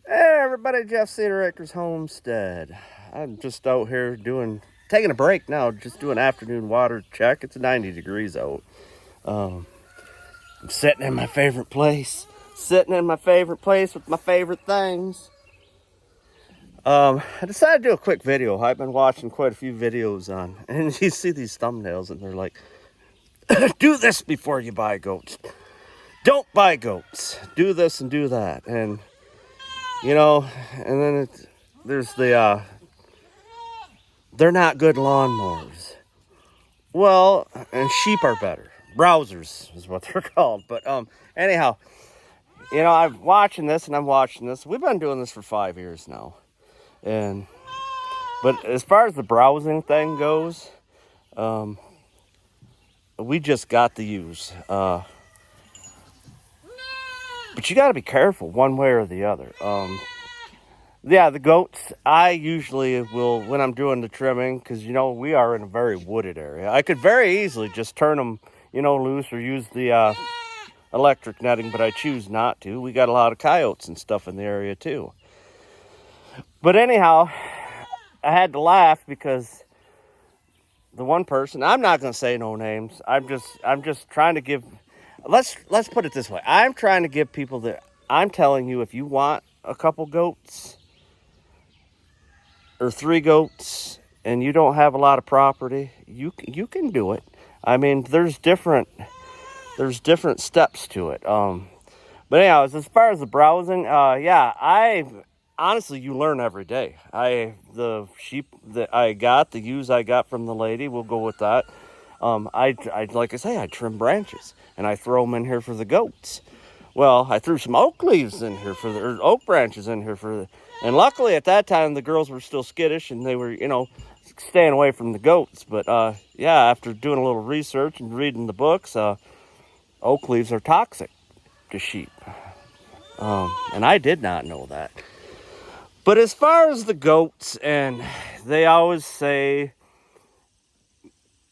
Hey everybody, Jeff Cedar Acres Homestead. I'm just out here taking a break now, just doing afternoon water check. It's 90 degrees out. Um, I'm sitting in my favorite place with my favorite things. I decided to do a quick video. I've been watching quite a few videos on, and you see these thumbnails and they're like, do this before you buy goats. Don't buy goats. Do this and do that. And, and then there's they're not good lawnmowers. Well, and sheep are better. Browsers is what they're called. But anyhow, I'm watching this and I'm watching this. We've been doing this for 5 years now. But as far as the browsing thing goes, we just got the ewes. But you got to be careful one way or the other. Yeah, the goats, I usually will, when I'm doing the trimming, because, we are in a very wooded area. I could very easily just turn them, loose or use the electric netting, but I choose not to. We got a lot of coyotes and stuff in the area, too. But anyhow, I had to laugh because the one person, I'm not going to say no names. I'm just trying to give, let's put it this way. I'm trying to give people that, I'm telling you, if you want a couple goats or 3 goats and you don't have a lot of property, you can do it. I mean, there's different steps to it. But anyways, as far as the browsing, honestly, you learn every day. The sheep that I got, the ewes I got from the lady, we'll go with that. Like I say, I trim branches and I throw them in here for the goats. Well, I threw some oak leaves in here or oak branches in here and luckily at that time the girls were still skittish and they were, staying away from the goats. But after doing a little research and reading the books, oak leaves are toxic to sheep. And I did not know that. But as far as the goats, and they always say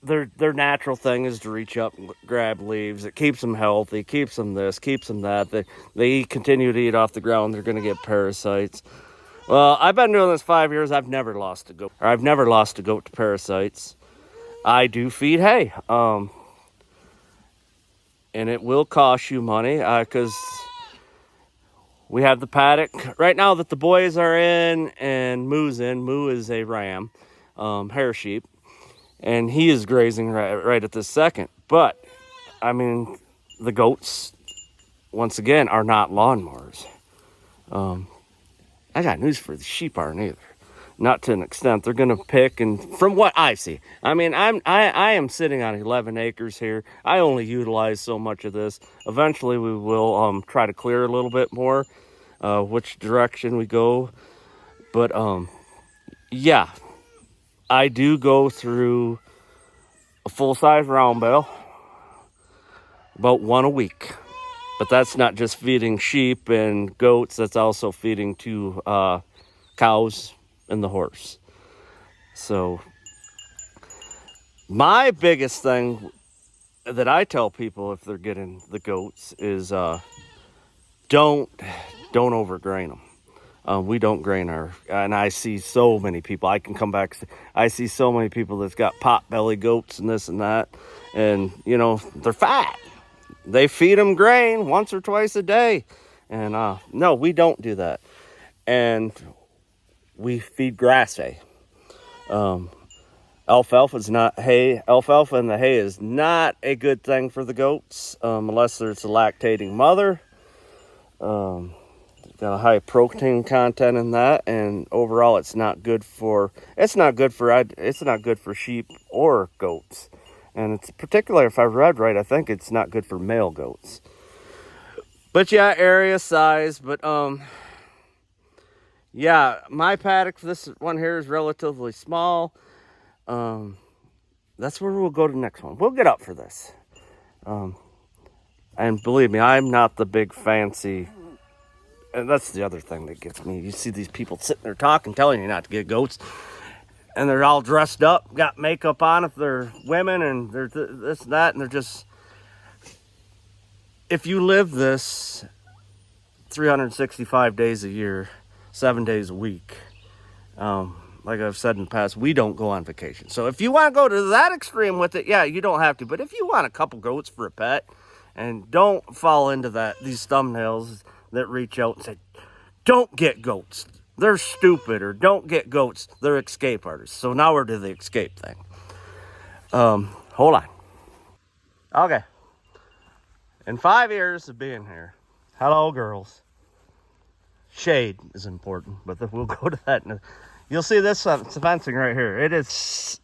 their natural thing is to reach up and grab leaves. It keeps them healthy, keeps them this, keeps them that. They continue to eat off the ground. They're going to get parasites. Well, I've been doing this 5 years. I've never lost a goat to parasites. I do feed hay. And it will cost you money because we have the paddock right now that the boys are in and Moo's in. Moo is a ram, hair sheep. And he is grazing right at this second. But, I mean, the goats, once again, are not lawnmowers. I got news for the sheep aren't either. Not to an extent. They're going to pick, and from what I see, I mean, I am sitting on 11 acres here. I only utilize so much of this. Eventually, we will try to clear a little bit more, which direction we go. But, yeah. I do go through a full-size round bale, about 1 a week. But that's not just feeding sheep and goats, that's also feeding 2 cows and the horse. So, my biggest thing that I tell people if they're getting the goats is don't overgrain them. We don't grain and I see so many people, I see so many people that's got pot belly goats and this and that, and, they're fat. They feed them grain once or twice a day, and, no, we don't do that, and we feed grass hay. Alfalfa and the hay is not a good thing for the goats, unless there's a lactating mother. Got a high protein content in that, and overall it's not good for sheep or goats. And it's particularly, if I read right, I think it's not good for male goats. But yeah, area size, but my paddock for this one here is relatively small. That's where we'll go to the next one. We'll get up for this. And believe me, I'm not the big fancy. And that's the other thing that gets me. You see these people sitting there talking, telling you not to get goats. And they're all dressed up, got makeup on if they're women, and they're this and that. And they're just... If you live this, 365 days a year, 7 days a week. Like I've said in the past, we don't go on vacation. So if you want to go to that extreme with it, yeah, you don't have to. But if you want a couple goats for a pet, and don't fall into these thumbnails that reach out and say, don't get goats, they're stupid, or don't get goats, they're escape artists. So now we're to the escape thing. Hold on. Okay. In 5 years of being here, hello girls. Shade is important, but we'll go to that. You'll see this fencing right here. It is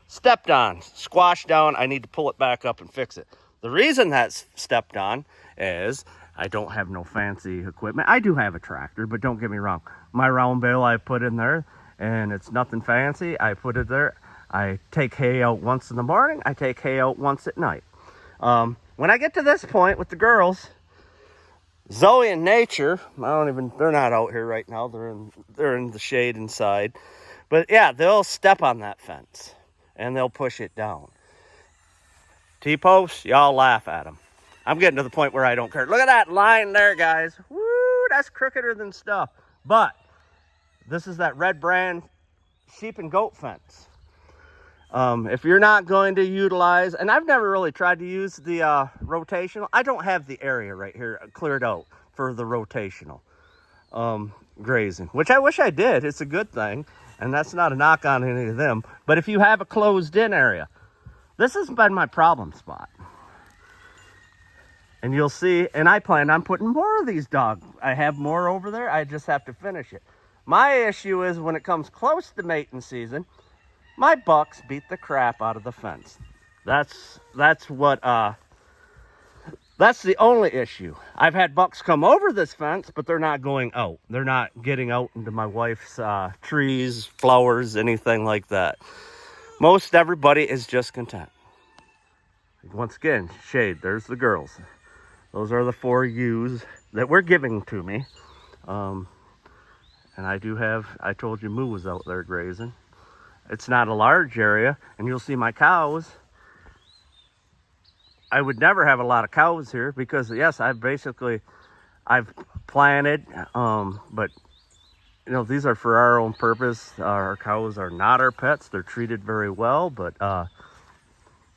stepped on, squashed down. I need to pull it back up and fix it. The reason that's stepped on is I don't have no fancy equipment. I do have a tractor, but don't get me wrong. My round bale I put in there, and it's nothing fancy. I put it there. I take hay out once in the morning. I take hay out once at night. When I get to this point with the girls, Zoe and Nature, they're not out here right now. They're in the shade inside. But yeah, they'll step on that fence and they'll push it down. T-posts, y'all laugh at them. I'm getting to the point where I don't care. Look at that line there, guys. Woo, that's crookeder than stuff. But this is that red brand sheep and goat fence. If you're not going to utilize, and I've never really tried to use the rotational. I don't have the area right here cleared out for the rotational grazing, which I wish I did. It's a good thing, and that's not a knock on any of them. But if you have a closed-in area, this has been my problem spot. And you'll see, and I plan on putting more of these dogs. I have more over there. I just have to finish it. My issue is when it comes close to mating season, my bucks beat the crap out of the fence. That's the only issue. I've had bucks come over this fence, but they're not going out. They're not getting out into my wife's trees, flowers, anything like that. Most everybody is just content. Once again, shade, there's the girls. Those are the 4 ewes that were giving to me. And I told you Moo was out there grazing. It's not a large area, and you'll see my cows. I would never have a lot of cows here because, yes, I've planted, but, these are for our own purpose. Our cows are not our pets. They're treated very well, but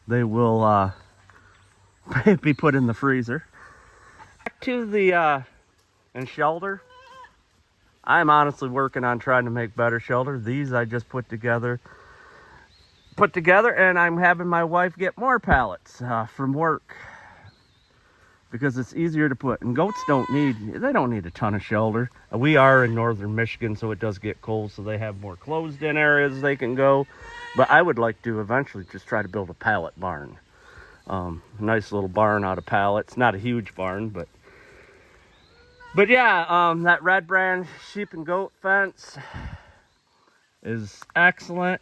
they will be put in the freezer. Back to the shelter. I'm honestly working on trying to make better shelter. These I just put together, and I'm having my wife get more pallets from work because it's easier to put. And goats don't need a ton of shelter. We are in northern Michigan, so it does get cold, so they have more closed-in areas they can go. But I would like to eventually just try to build a pallet barn. A nice little barn out of pallets. Not a huge barn, but yeah, that red brand sheep and goat fence is excellent.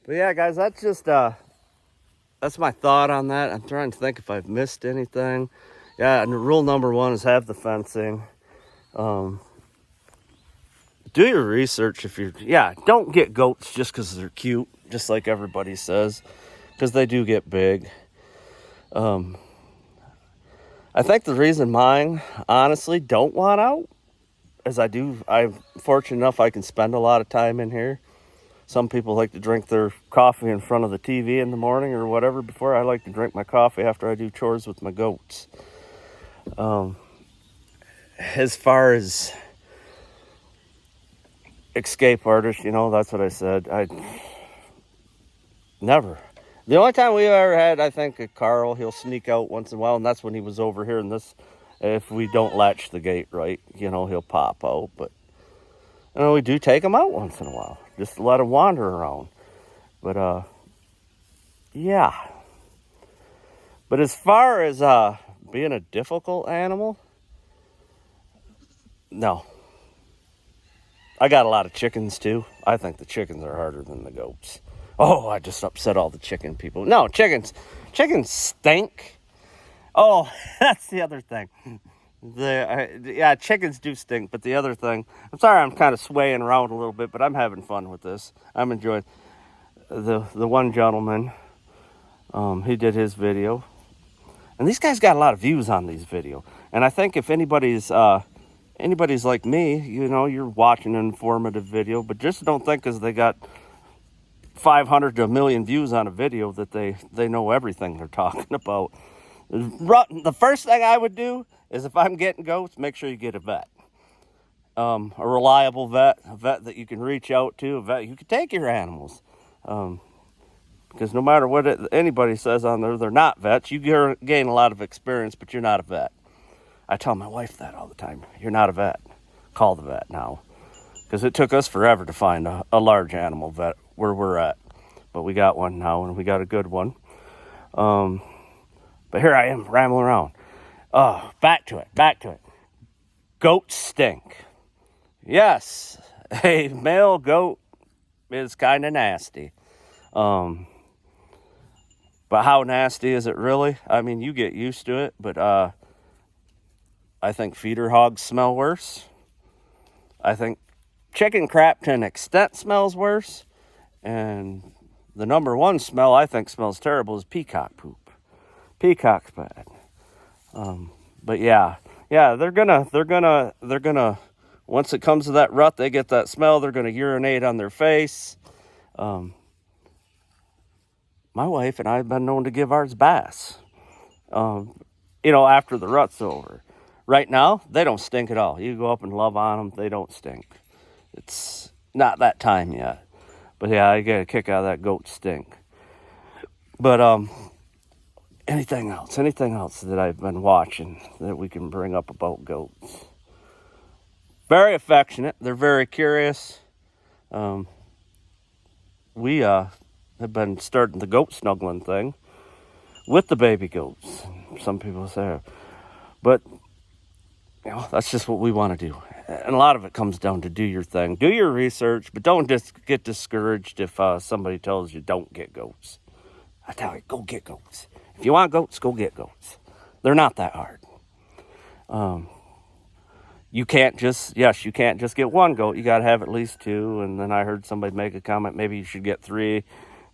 But yeah, guys, that's my thought on that. I'm trying to think if I've missed anything. Yeah, and rule number 1 is have the fencing. Do your research don't get goats just because they're cute, just like everybody says, because they do get big. I think the reason mine, honestly, don't want out is I'm fortunate enough I can spend a lot of time in here. Some people like to drink their coffee in front of the TV in the morning or whatever before. I like to drink my coffee after I do chores with my goats. As far as escape artists, that's what I said. I never. The only time we ever had, I think, Carl, he'll sneak out once in a while, and that's when he was over here in this. If we don't latch the gate right, he'll pop out. But, we do take him out once in a while, just to let him wander around. But, yeah. But as far as being a difficult animal, no. I got a lot of chickens, too. I think the chickens are harder than the goats. Oh, I just upset all the chicken people. No, chickens stink. Oh, that's the other thing. Chickens do stink, but the other thing, I'm sorry I'm kind of swaying around a little bit, but I'm having fun with this. I'm enjoying the one gentleman. He did his video, And these guys got a lot of views on these videos. And I think if anybody's like me, you know, you're watching an informative video, but just don't think because they got 500 to 1 million views on a video that they know everything they're talking about. The first thing I would do is, if I'm getting goats, make sure you get a vet. A reliable vet, a vet that you can reach out to, a vet you can take your animals. Because no matter what anybody says on there, they're not vets. You gain a lot of experience, but you're not a vet. I tell my wife that all the time. You're not a vet. Call the vet now. Because it took us forever to find a large animal vet where we're at. But we got one now, and we got a good one. But here I am rambling around. Back to it. Goats stink. Yes, a male goat is kind of nasty. But how nasty is it really? I mean, you get used to it, but I think feeder hogs smell worse. I think chicken crap to an extent smells worse. And the number one smell I think smells terrible is peacock poop. Peacock's bad. But yeah, they're gonna, once it comes to that rut, they get that smell, they're gonna urinate on their face. My wife and I have been known to give ours baths, after the rut's over. Right now, they don't stink at all. You go up and love on them, they don't stink. It's not that time yet. But yeah, I get a kick out of that goat stink. But anything else that I've been watching that we can bring up about goats? Very affectionate. They're very curious. We have been starting the goat snuggling thing with the baby goats. Some people say, but that's just what we want to do. And a lot of it comes down to do your thing, do your research, but don't just get discouraged if somebody tells you don't get goats. I tell you, go get goats. If you want goats, go get goats. They're not that hard. You can't just get one goat. You got to have at least two. And then I heard somebody make a comment, maybe you should get 3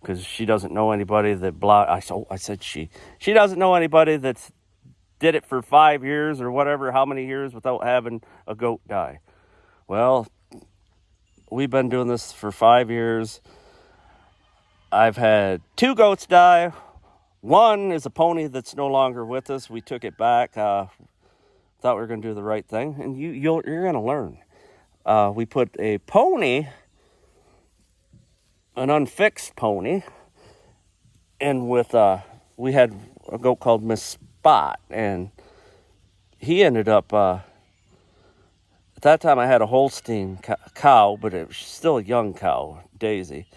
because she doesn't know anybody that I said she doesn't know anybody that's did it for 5 years or whatever, how many years without having a goat die. Well, we've been doing this for 5 years. I've had 2 goats die. One is a pony that's no longer with us. We took it back. Thought we were going to do the right thing, and you're going to learn. We put a pony, an unfixed pony, in with we had a goat called Miss Spot, and he ended up. At that time, I had a Holstein cow, but it was still a young cow, Daisy.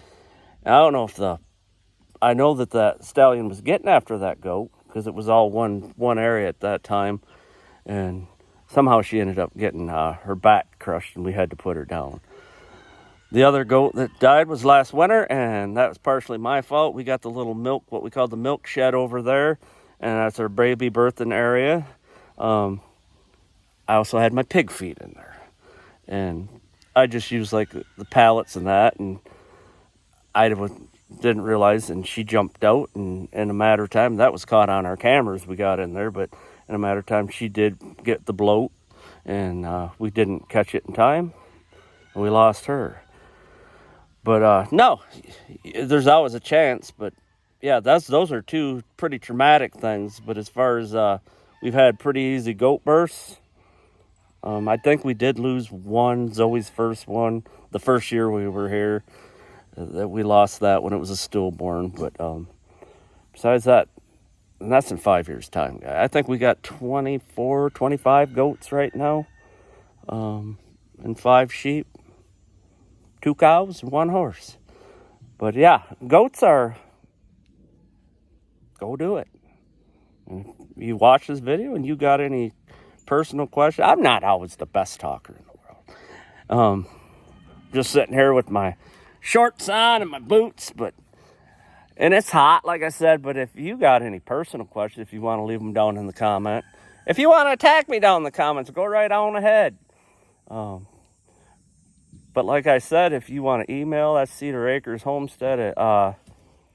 And I don't know if I know that stallion was getting after that goat because it was all one area at that time. And somehow she ended up getting her back crushed, and we had to put her down. The other goat that died was last winter, and that was partially my fault. We got the little what we call the milk shed over there, and that's our baby birthing area. I also had my pig feed in there, and I just used like the pallets and that, and I didn't realize, and she jumped out, and in a matter of time, that was caught on our cameras we got in there, but in a matter of time, she did get the bloat, and we didn't catch it in time, and we lost her. But no, there's always a chance. But yeah, those are 2 pretty traumatic things. But as far as we've had pretty easy goat births. I think we did lose one, Zoe's first one, the first year we were here. That we lost that when it was a stillborn. But besides that, and that's in 5 years' time. I think we got 24, 25 goats right now, and 5 sheep, 2 cows, and 1 horse. But yeah, goats go do it. And if you watch this video and you got any personal questions, I'm not always the best talker in the world. Just sitting here with my shorts on and my boots, and it's hot, like I said, but if you got any personal questions, if you want to leave them down in the comment, if you want to attack me down in the comments, go right on ahead. But like I said, if you want to email, that's Cedar Acres Homestead at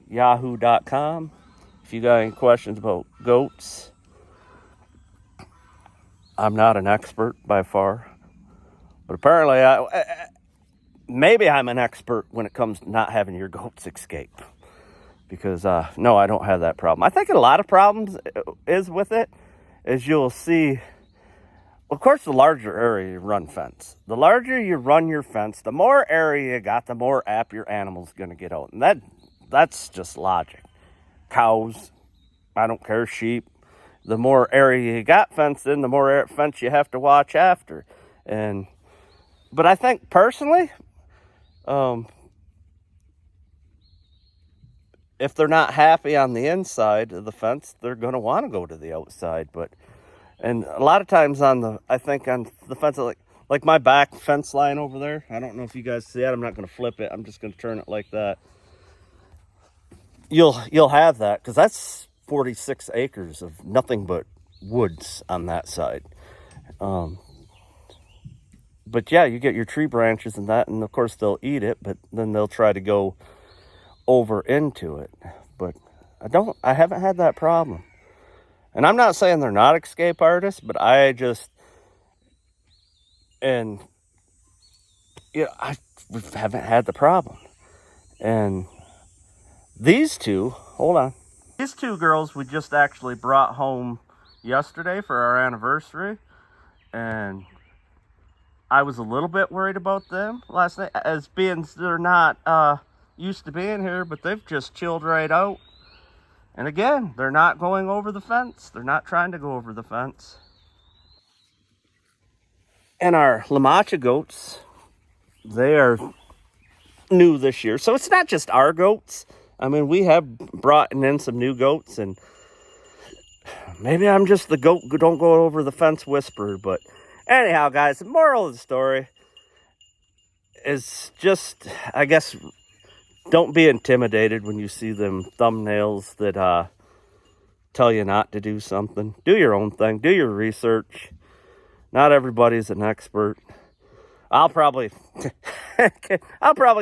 yahoo.com. If you got any questions about goats, I'm not an expert by far, but apparently maybe I'm an expert when it comes to not having your goats escape. Because, no, I don't have that problem. I think a lot of problems is with it is you'll see, of course, the larger area you run fence. The larger you run your fence, the more area you got, the more apt your animal's going to get out. And that's just logic. Cows, I don't care, sheep. The more area you got fenced in, the more fence you have to watch after. But I think personally, if they're not happy on the inside of the fence, they're going to want to go to the outside. And a lot of times on the fence, like my back fence line over there, I don't know if you guys see that. I'm not going to flip it. I'm just going to turn it like that. You'll have that because that's 46 acres of nothing but woods on that side. But yeah, you get your tree branches and that, and of course they'll eat it, but then they'll try to go over into it. But I haven't had that problem. And I'm not saying they're not escape artists, but I haven't had the problem. And these two girls we just actually brought home yesterday for our anniversary, and I was a little bit worried about them last night, as being they're not used to being here, but they've just chilled right out. And again, they're not going over the fence. They're not trying to go over the fence. And our Lamacha goats, they are new this year. So it's not just our goats. I mean, we have brought in some new goats, and maybe I'm just the goat don't go over the fence whisperer. But anyhow, guys, the moral of the story is just, I guess, don't be intimidated when you see them thumbnails that tell you not to do something. Do your own thing. Do your research. Not everybody's an expert. I'll probably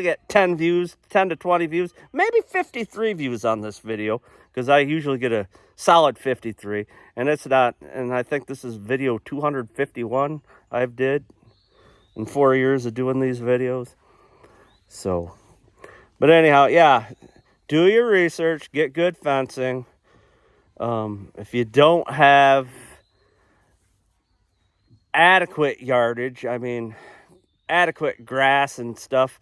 get 10 views, 10 to 20 views, maybe 53 views on this video, because I usually get a solid 53, and it's not, and I think this is video 251 I've did in 4 years of doing these videos. So, but anyhow, yeah, do your research, get good fencing. If you don't have adequate yardage, I mean, adequate grass and stuff,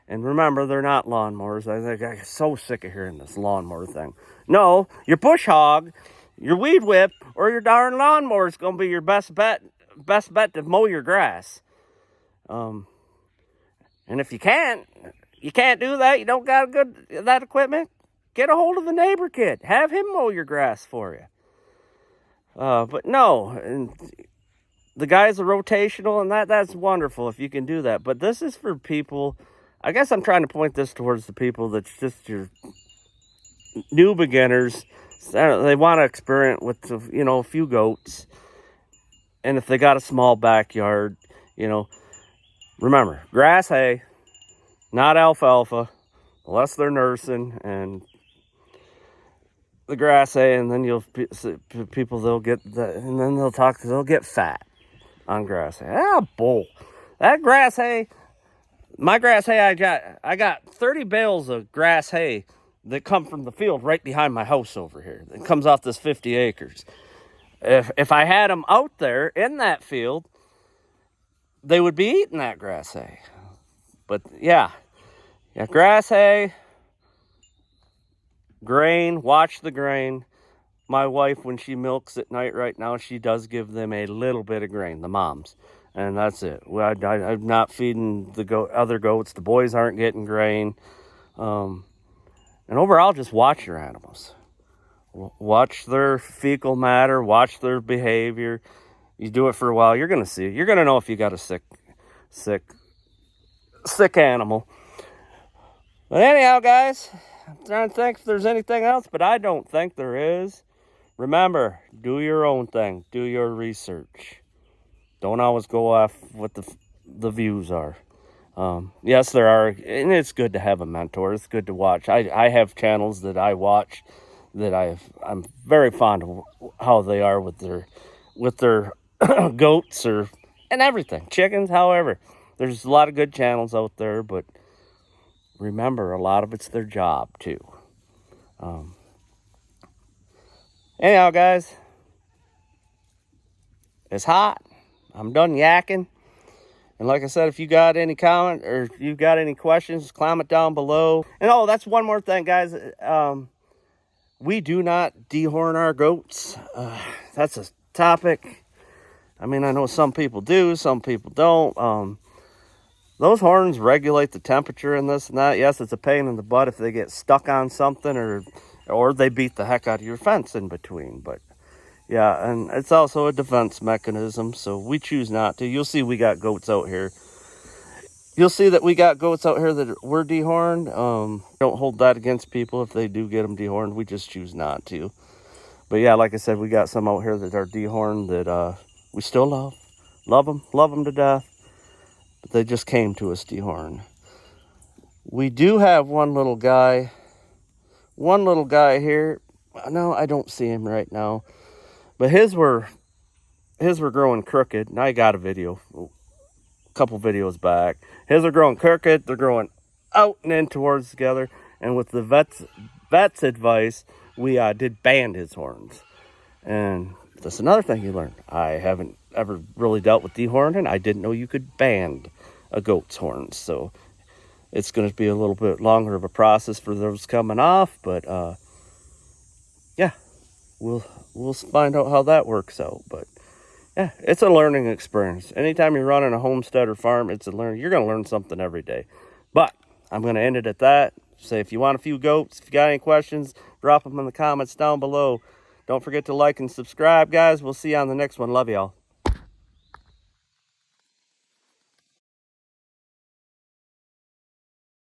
and remember, they're not lawnmowers. I think I'm so sick of hearing this lawnmower thing. No, your bush hog, your weed whip, or your darn lawnmower is going to be your best bet to mow your grass. And if you can't do that, you don't got that equipment, get a hold of the neighbor kid. Have him mow your grass for you. But no, and the guys are rotational, and that's wonderful if you can do that. But this is for people, I guess I'm trying to point this towards the people that's just your new beginners. They want to experiment with, a few goats. And if they got a small backyard, remember, grass hay, not alfalfa, unless they're nursing, and the grass hay, and then they'll get that, and then they'll get fat on grass hay. Bull. That grass hay, my grass hay, I got 30 bales of grass hay that come from the field right behind my house over here. It comes off this 50 acres. If I had them out there in that field, they would be eating that grass hay. But yeah, grass hay, grain, watch the grain. My wife, when she milks at night right now, she does give them a little bit of grain, the moms. And that's it. I'm not feeding the other goats. The boys aren't getting grain. And overall, just watch your animals. Watch their fecal matter. Watch their behavior. You do it for a while, you're going to see it. You're going to know if you got a sick animal. But anyhow, guys, I'm trying to think if there's anything else, but I don't think there is. Remember, do your own thing. Do your research. Don't always go off what the views are. Yes, there are, and it's good to have a mentor. It's good to watch. I have channels that I watch that I'm very fond of how they are with their goats and everything, chickens, however. There's a lot of good channels out there, but remember, a lot of it's their job too. Anyhow, guys, it's hot. I'm done yakking. And like I said, if you got any comment or if you got any questions, comment down below. And oh, that's one more thing, guys. We do not dehorn our goats. That's a topic. I mean, I know some people do, some people don't. Those horns regulate the temperature and this and that. Yes, it's a pain in the butt if they get stuck on something or they beat the heck out of your fence in between. But yeah, and it's also a defense mechanism, so we choose not to. You'll see we got goats out here. You'll see that we got goats out here that were dehorned. Don't hold that against people if they do get them dehorned. We just choose not to. But yeah, like I said, we got some out here that are dehorned that we still love. Love them to death. But they just came to us dehorned. We do have one little guy here. No, I don't see him right now. But his were growing crooked, and I got a video, a couple videos back. His are growing crooked, they're growing out and in towards together, and with the vet's advice, we did band his horns. And that's another thing you learn. I haven't ever really dealt with dehorning. I didn't know you could band a goat's horns, so it's going to be a little bit longer of a process for those coming off, but yeah, we'll find out how that works out. But yeah, it's a learning experience. Anytime you're running a homestead or farm, it's a learn. You're going to learn something every day. But I'm going to end it at that. Say if you want a few goats, if you got any questions, drop them in the comments down below. Don't forget to like and subscribe, guys. We'll see you on the next one. Love y'all.